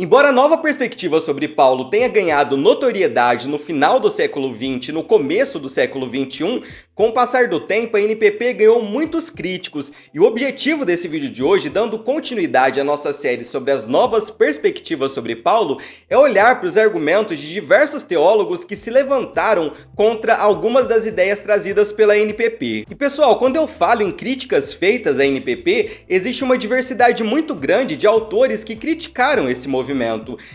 Embora a nova perspectiva sobre Paulo tenha ganhado notoriedade no final do século XX e no começo do século XXI, com o passar do tempo a NPP ganhou muitos críticos e o objetivo desse vídeo de hoje, dando continuidade à nossa série sobre as novas perspectivas sobre Paulo, é olhar para os argumentos de diversos teólogos que se levantaram contra algumas das ideias trazidas pela NPP. E pessoal, quando eu falo em críticas feitas à NPP, existe uma diversidade muito grande de autores que criticaram esse movimento.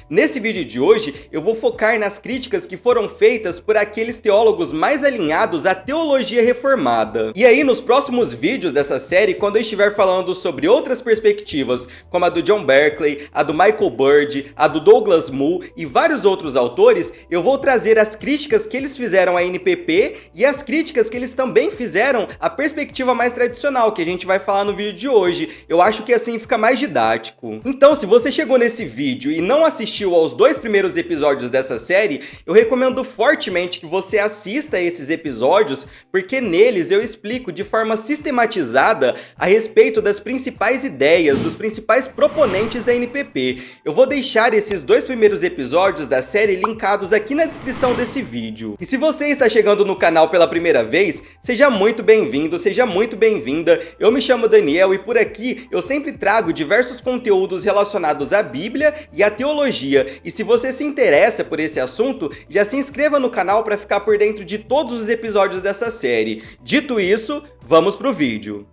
Nesse vídeo de hoje, eu vou focar nas críticas que foram feitas por aqueles teólogos mais alinhados à teologia reformada. E aí, nos próximos vídeos dessa série, quando eu estiver falando sobre outras perspectivas, como a do John Berkeley, a do Michael Bird, a do Douglas Moo e vários outros autores, eu vou trazer as críticas que eles fizeram à NPP e as críticas que eles também fizeram à perspectiva mais tradicional, que a gente vai falar no vídeo de hoje. Eu acho que assim fica mais didático. Então, se você chegou nesse vídeo e não assistiu aos 2 primeiros episódios dessa série, eu recomendo fortemente que você assista a esses episódios, porque neles eu explico de forma sistematizada a respeito das principais ideias, dos principais proponentes da NPP. Eu vou deixar esses 2 primeiros episódios da série linkados aqui na descrição desse vídeo. E se você está chegando no canal pela primeira vez, seja muito bem-vindo, seja muito bem-vinda. Eu me chamo Daniel e por aqui eu sempre trago diversos conteúdos relacionados à Bíblia e a teologia, e se você se interessa por esse assunto, já se inscreva no canal para ficar por dentro de todos os episódios dessa série. Dito isso, vamos pro vídeo.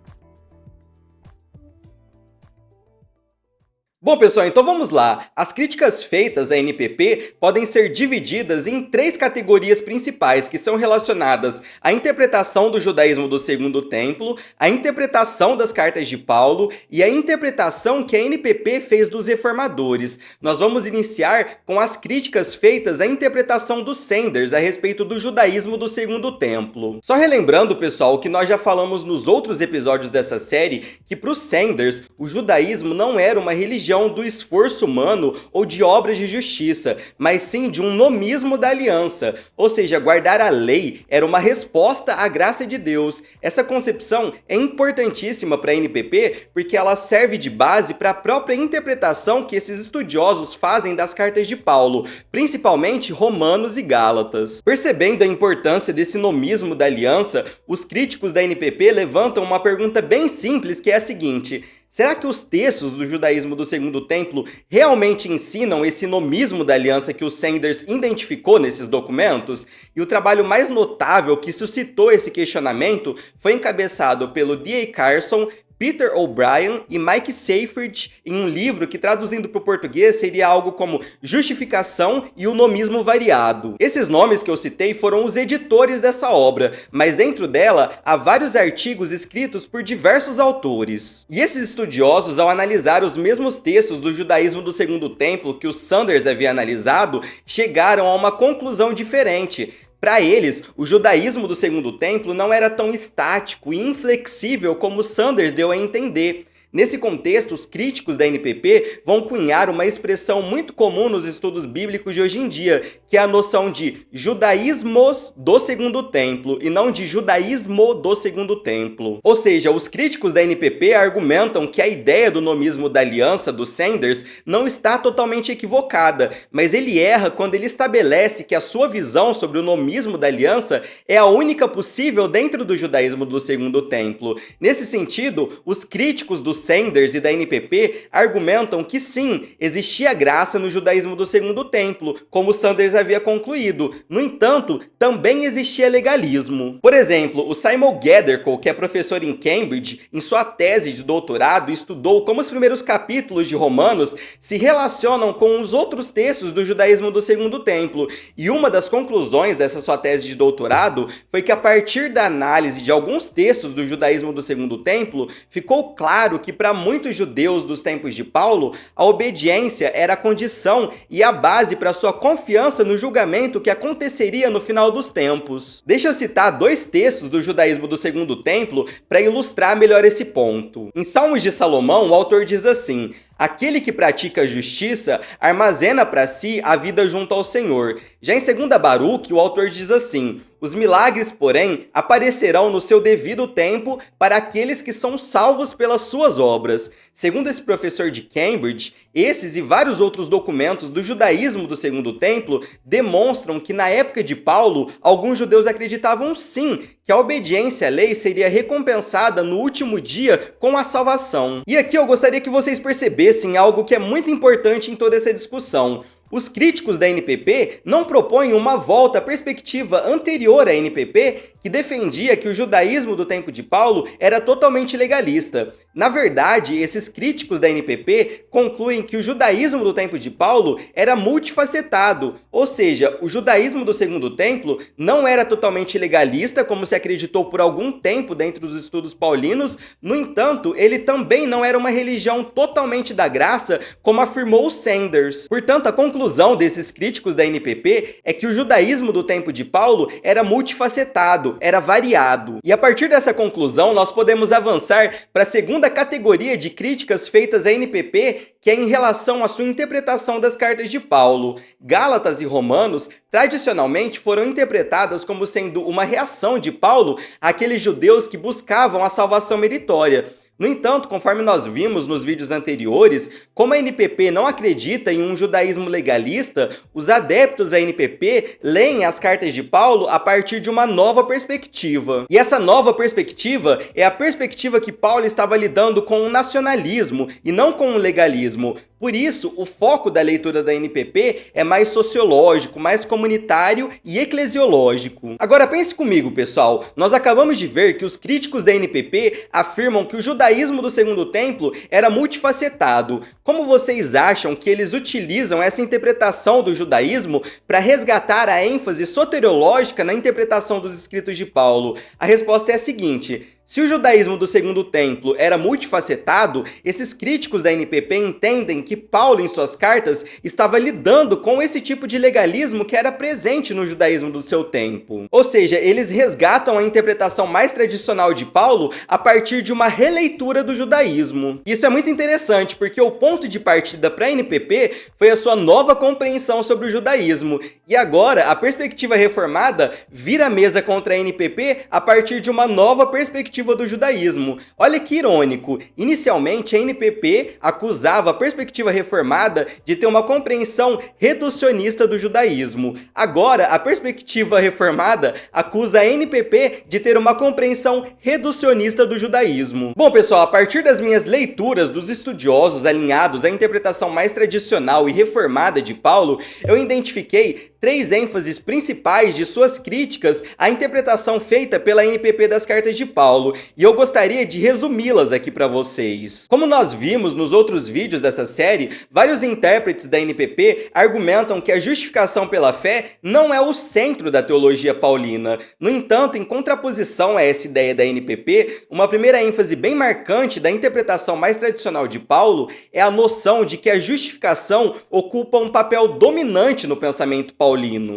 Bom pessoal, então vamos lá. As críticas feitas à NPP podem ser divididas em 3 categorias principais, que são relacionadas à interpretação do judaísmo do Segundo Templo, à interpretação das cartas de Paulo e à interpretação que a NPP fez dos reformadores. Nós vamos iniciar com as críticas feitas à interpretação dos Sanders a respeito do judaísmo do Segundo Templo. Só relembrando, pessoal, o que nós já falamos nos outros episódios dessa série, que para os Sanders, o judaísmo não era uma religião do esforço humano ou de obras de justiça, mas sim de um nomismo da aliança, ou seja, guardar a lei era uma resposta à graça de Deus. Essa concepção é importantíssima para a NPP porque ela serve de base para a própria interpretação que esses estudiosos fazem das cartas de Paulo, principalmente Romanos e Gálatas. Percebendo a importância desse nomismo da aliança, os críticos da NPP levantam uma pergunta bem simples, que é a seguinte: será que os textos do judaísmo do Segundo Templo realmente ensinam esse nomismo da aliança que o Sanders identificou nesses documentos? E o trabalho mais notável que suscitou esse questionamento foi encabeçado pelo D.A. Carson, Peter O'Brien e Mike Seyfried em um livro que, traduzindo para o português, seria algo como Justificação e o Nomismo Variado. Esses nomes que eu citei foram os editores dessa obra, mas dentro dela há vários artigos escritos por diversos autores. E esses estudiosos, ao analisar os mesmos textos do judaísmo do Segundo Templo que o Sanders havia analisado, chegaram a uma conclusão diferente. Para eles, o judaísmo do Segundo Templo não era tão estático e inflexível como Sanders deu a entender. Nesse contexto, os críticos da NPP vão cunhar uma expressão muito comum nos estudos bíblicos de hoje em dia, que é a noção de judaísmos do Segundo Templo e não de judaísmo do Segundo Templo. Ou seja, os críticos da NPP argumentam que a ideia do nomismo da aliança do Sanders não está totalmente equivocada, mas ele erra quando ele estabelece que a sua visão sobre o nomismo da aliança é a única possível dentro do judaísmo do Segundo Templo. Nesse sentido, os críticos do Sanders e da NPP argumentam que sim, existia graça no judaísmo do Segundo Templo, como Sanders havia concluído. No entanto, também existia legalismo. Por exemplo, o Simon Gathercole, que é professor em Cambridge, em sua tese de doutorado, estudou como os primeiros capítulos de Romanos se relacionam com os outros textos do judaísmo do Segundo Templo. E uma das conclusões dessa sua tese de doutorado foi que, a partir da análise de alguns textos do judaísmo do Segundo Templo, ficou claro que para muitos judeus dos tempos de Paulo, a obediência era a condição e a base para sua confiança no julgamento que aconteceria no final dos tempos. Deixa eu citar 2 textos do judaísmo do Segundo Templo para ilustrar melhor esse ponto. Em Salmos de Salomão, o autor diz assim: Aquele que pratica a justiça armazena para si a vida junto ao Senhor. Já em 2 Baruque, o autor diz assim: os milagres, porém, aparecerão no seu devido tempo para aqueles que são salvos pelas suas obras. Segundo esse professor de Cambridge, esses e vários outros documentos do judaísmo do Segundo Templo demonstram que na época de Paulo, alguns judeus acreditavam sim que a obediência à lei seria recompensada no último dia com a salvação. E aqui eu gostaria que vocês percebessem algo que é muito importante em toda essa discussão. Os críticos da NPP não propõem uma volta à perspectiva anterior à NPP, que defendia que o judaísmo do tempo de Paulo era totalmente legalista. Na verdade, esses críticos da NPP concluem que o judaísmo do tempo de Paulo era multifacetado, ou seja, o judaísmo do Segundo Templo não era totalmente legalista, como se acreditou por algum tempo dentro dos estudos paulinos. No entanto, ele também não era uma religião totalmente da graça, como afirmou Sanders. Portanto, a conclusão desses críticos da NPP é que o judaísmo do tempo de Paulo era multifacetado, era variado. E a partir dessa conclusão, nós podemos avançar para a segunda categoria de críticas feitas à NPP, que é em relação à sua interpretação das cartas de Paulo. Gálatas e Romanos tradicionalmente foram interpretadas como sendo uma reação de Paulo àqueles judeus que buscavam a salvação meritória. No entanto, conforme nós vimos nos vídeos anteriores, como a NPP não acredita em um judaísmo legalista, os adeptos da NPP leem as cartas de Paulo a partir de uma nova perspectiva. E essa nova perspectiva é a perspectiva que Paulo estava lidando com o nacionalismo e não com o legalismo. Por isso, o foco da leitura da NPP é mais sociológico, mais comunitário e eclesiológico. Agora pense comigo, pessoal, nós acabamos de ver que os críticos da NPP afirmam que o judaísmo do Segundo Templo era multifacetado. Como vocês acham que eles utilizam essa interpretação do judaísmo para resgatar a ênfase soteriológica na interpretação dos escritos de Paulo? A resposta é a seguinte: se o judaísmo do Segundo Templo era multifacetado, esses críticos da NPP entendem que Paulo, em suas cartas, estava lidando com esse tipo de legalismo que era presente no judaísmo do seu tempo. Ou seja, eles resgatam a interpretação mais tradicional de Paulo a partir de uma releitura do judaísmo. Isso é muito interessante, porque o ponto de partida para a NPP foi a sua nova compreensão sobre o judaísmo. E agora, a perspectiva reformada vira a mesa contra a NPP a partir de uma nova perspectiva do judaísmo. Olha que irônico, inicialmente a NPP acusava a perspectiva reformada de ter uma compreensão reducionista do judaísmo. Agora, a perspectiva reformada acusa a NPP de ter uma compreensão reducionista do judaísmo. Bom, pessoal, a partir das minhas leituras dos estudiosos alinhados à interpretação mais tradicional e reformada de Paulo, eu identifiquei 3 ênfases principais de suas críticas à interpretação feita pela NPP das cartas de Paulo, e eu gostaria de resumi-las aqui para vocês. Como nós vimos nos outros vídeos dessa série, vários intérpretes da NPP argumentam que a justificação pela fé não é o centro da teologia paulina. No entanto, em contraposição a essa ideia da NPP, uma primeira ênfase bem marcante da interpretação mais tradicional de Paulo é a noção de que a justificação ocupa um papel dominante no pensamento paulino.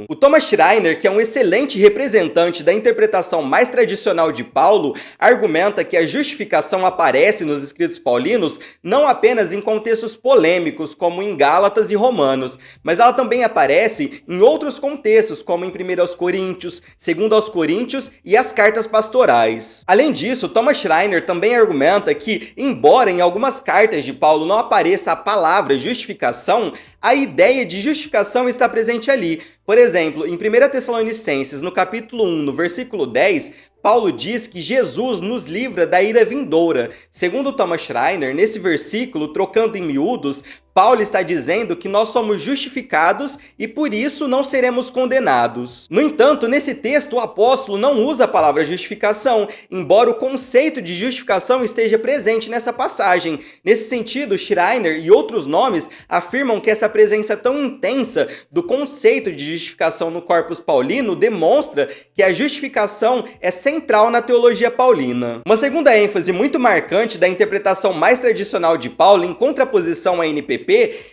O Thomas Schreiner, que é um excelente representante da interpretação mais tradicional de Paulo, argumenta que a justificação aparece nos escritos paulinos não apenas em contextos polêmicos, como em Gálatas e Romanos, mas ela também aparece em outros contextos, como em 1 Coríntios, 2 Coríntios e as cartas pastorais. Além disso, Thomas Schreiner também argumenta que, embora em algumas cartas de Paulo não apareça a palavra justificação, a ideia de justificação está presente ali. Por exemplo, em 1 Tessalonicenses, no capítulo 1, no versículo 10, Paulo diz que Jesus nos livra da ira vindoura. Segundo Thomas Schreiner, nesse versículo, trocando em miúdos, Paulo está dizendo que nós somos justificados e por isso não seremos condenados. No entanto, nesse texto o apóstolo não usa a palavra justificação, embora o conceito de justificação esteja presente nessa passagem. Nesse sentido, Schreiner e outros nomes afirmam que essa presença tão intensa do conceito de justificação no corpus paulino demonstra que a justificação é central na teologia paulina. Uma segunda ênfase muito marcante da interpretação mais tradicional de Paulo, em contraposição à NPP,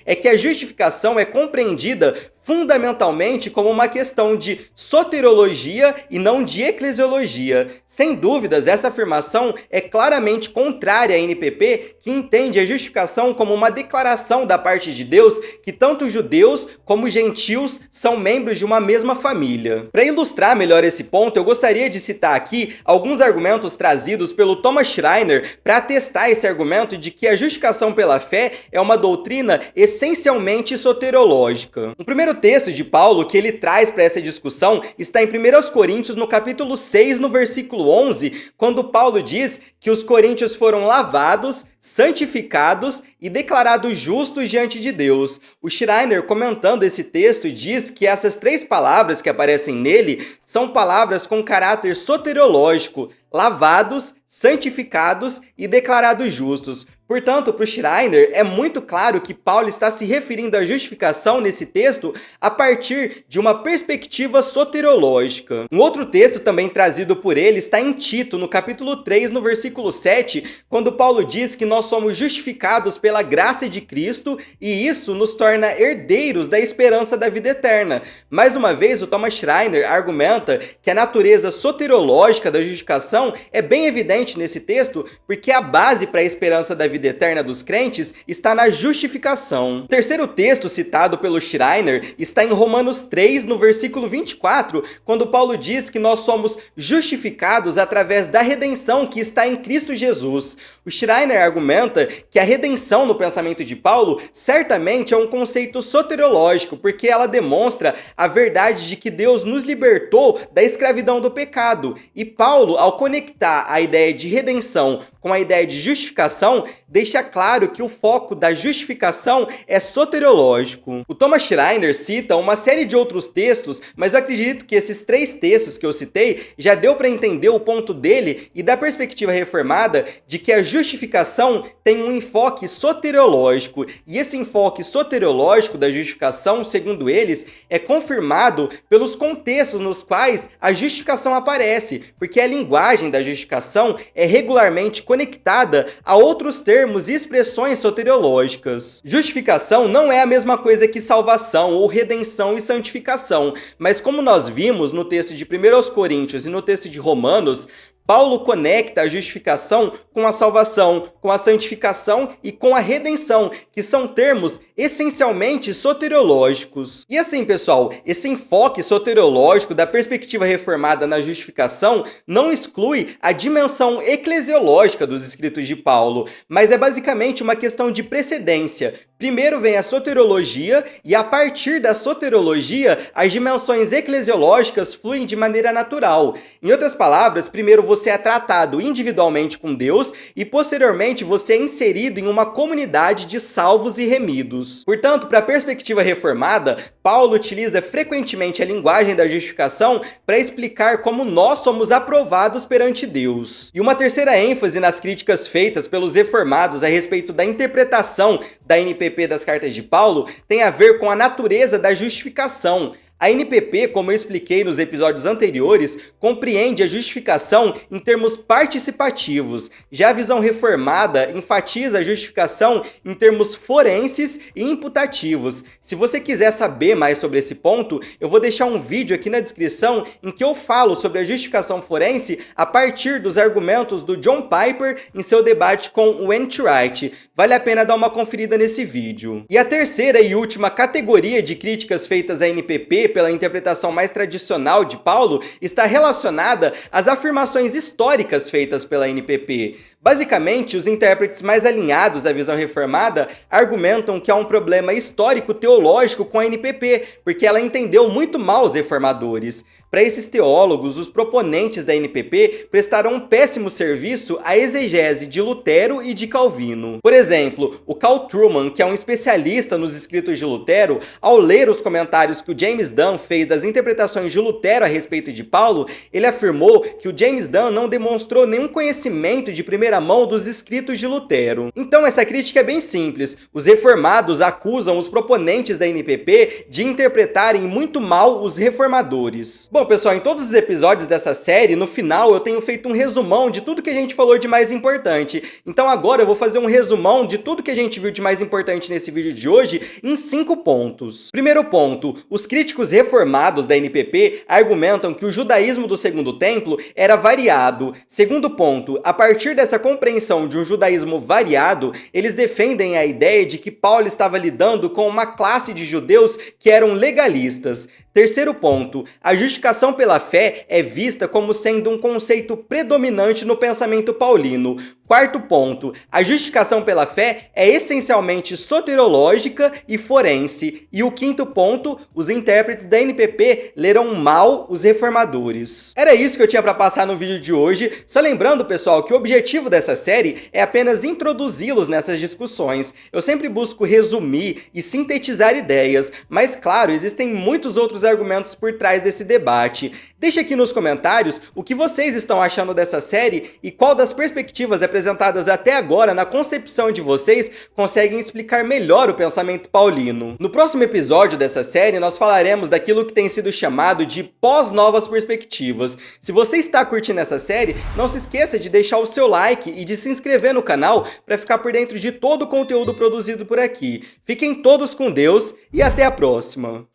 é que a justificação é compreendida fundamentalmente como uma questão de soteriologia e não de eclesiologia. Sem dúvidas, essa afirmação é claramente contrária à NPP, que entende a justificação como uma declaração da parte de Deus que tanto judeus como gentios são membros de uma mesma família. Para ilustrar melhor esse ponto, eu gostaria de citar aqui alguns argumentos trazidos pelo Thomas Schreiner para atestar esse argumento de que a justificação pela fé é uma doutrina essencialmente soteriológica. O primeiro texto de Paulo que ele traz para essa discussão está em 1 Coríntios, no capítulo 6, no versículo 11, quando Paulo diz que os coríntios foram lavados, santificados e declarados justos diante de Deus. O Schreiner, comentando esse texto, diz que essas três palavras que aparecem nele são palavras com caráter soteriológico: lavados, santificados e declarados justos. Portanto, para o Schreiner, é muito claro que Paulo está se referindo à justificação nesse texto a partir de uma perspectiva soteriológica. Um outro texto também trazido por ele está em Tito, no capítulo 3, no versículo 7, quando Paulo diz que nós somos justificados pela graça de Cristo e isso nos torna herdeiros da esperança da vida eterna. Mais uma vez, o Thomas Schreiner argumenta que a natureza soteriológica da justificação é bem evidente nesse texto, porque a base para a esperança da vida eterna dos crentes está na justificação. O terceiro texto citado pelo Schreiner está em Romanos 3, no versículo 24, quando Paulo diz que nós somos justificados através da redenção que está em Cristo Jesus. O Schreiner argumenta que a redenção no pensamento de Paulo certamente é um conceito soteriológico, porque ela demonstra a verdade de que Deus nos libertou da escravidão do pecado. E Paulo, ao conectar a ideia de redenção com a ideia de justificação, deixa claro que o foco da justificação é soteriológico. O Thomas Schreiner cita uma série de outros textos, mas eu acredito que esses três textos que eu citei já deu para entender o ponto dele e da perspectiva reformada de que a justificação tem um enfoque soteriológico, e esse enfoque soteriológico da justificação, segundo eles, é confirmado pelos contextos nos quais a justificação aparece, porque a linguagem da justificação é regularmente conectada a outros termos e expressões soteriológicas. Justificação não é a mesma coisa que salvação ou redenção e santificação, mas como nós vimos no texto de 1 Coríntios e no texto de Romanos, Paulo conecta a justificação com a salvação, com a santificação e com a redenção, que são termos essencialmente soteriológicos. E assim, pessoal, esse enfoque soteriológico da perspectiva reformada na justificação não exclui a dimensão eclesiológica dos escritos de Paulo, mas é basicamente uma questão de precedência. Primeiro vem a soteriologia e a partir da soteriologia as dimensões eclesiológicas fluem de maneira natural. Em outras palavras, primeiro você é tratado individualmente com Deus e posteriormente você é inserido em uma comunidade de salvos e remidos. Portanto, para a perspectiva reformada, Paulo utiliza frequentemente a linguagem da justificação para explicar como nós somos aprovados perante Deus. E uma terceira ênfase nas críticas feitas pelos reformados a respeito da interpretação da NPP das cartas de Paulo tem a ver com a natureza da justificação. A NPP, como eu expliquei nos episódios anteriores, compreende a justificação em termos participativos. Já a visão reformada enfatiza a justificação em termos forenses e imputativos. Se você quiser saber mais sobre esse ponto, eu vou deixar um vídeo aqui na descrição em que eu falo sobre a justificação forense a partir dos argumentos do John Piper em seu debate com o N.T. Wright. Vale a pena dar uma conferida nesse vídeo. E a terceira e última categoria de críticas feitas à NPP pela interpretação mais tradicional de Paulo está relacionada às afirmações históricas feitas pela NPP. Basicamente, os intérpretes mais alinhados à visão reformada argumentam que há um problema histórico-teológico com a NPP, porque ela entendeu muito mal os reformadores. Para esses teólogos, os proponentes da NPP prestaram um péssimo serviço à exegese de Lutero e de Calvino. Por exemplo, o Carl Trueman, que é um especialista nos escritos de Lutero, ao ler os comentários que o James Dunn fez das interpretações de Lutero a respeito de Paulo, ele afirmou que o James Dunn não demonstrou nenhum conhecimento de primeira mão dos escritos de Lutero. Então essa crítica é bem simples. Os reformados acusam os proponentes da NPP de interpretarem muito mal os reformadores. Bom, pessoal, em todos os episódios dessa série, no final eu tenho feito um resumão de tudo que a gente falou de mais importante. Então agora eu vou fazer um resumão de tudo que a gente viu de mais importante nesse vídeo de hoje em 5 pontos. Primeiro ponto, os críticos reformados da NPP argumentam que o judaísmo do Segundo Templo era variado. Segundo ponto, a partir dessa compreensão de um judaísmo variado, eles defendem a ideia de que Paulo estava lidando com uma classe de judeus que eram legalistas. Terceiro ponto, a justificação pela fé é vista como sendo um conceito predominante no pensamento paulino. Quarto ponto, a justificação pela fé é essencialmente soteriológica e forense. E o quinto ponto, os intérpretes da NPP leram mal os reformadores. Era isso que eu tinha para passar no vídeo de hoje. Só lembrando, pessoal, que o objetivo dessa série é apenas introduzi-los nessas discussões. Eu sempre busco resumir e sintetizar ideias, mas claro, existem muitos outros argumentos por trás desse debate. Deixe aqui nos comentários o que vocês estão achando dessa série e qual das perspectivas apresentadas até agora na concepção de vocês conseguem explicar melhor o pensamento paulino. No próximo episódio dessa série, nós falaremos daquilo que tem sido chamado de pós-novas perspectivas. Se você está curtindo essa série, não se esqueça de deixar o seu like e de se inscrever no canal para ficar por dentro de todo o conteúdo produzido por aqui. Fiquem todos com Deus e até a próxima!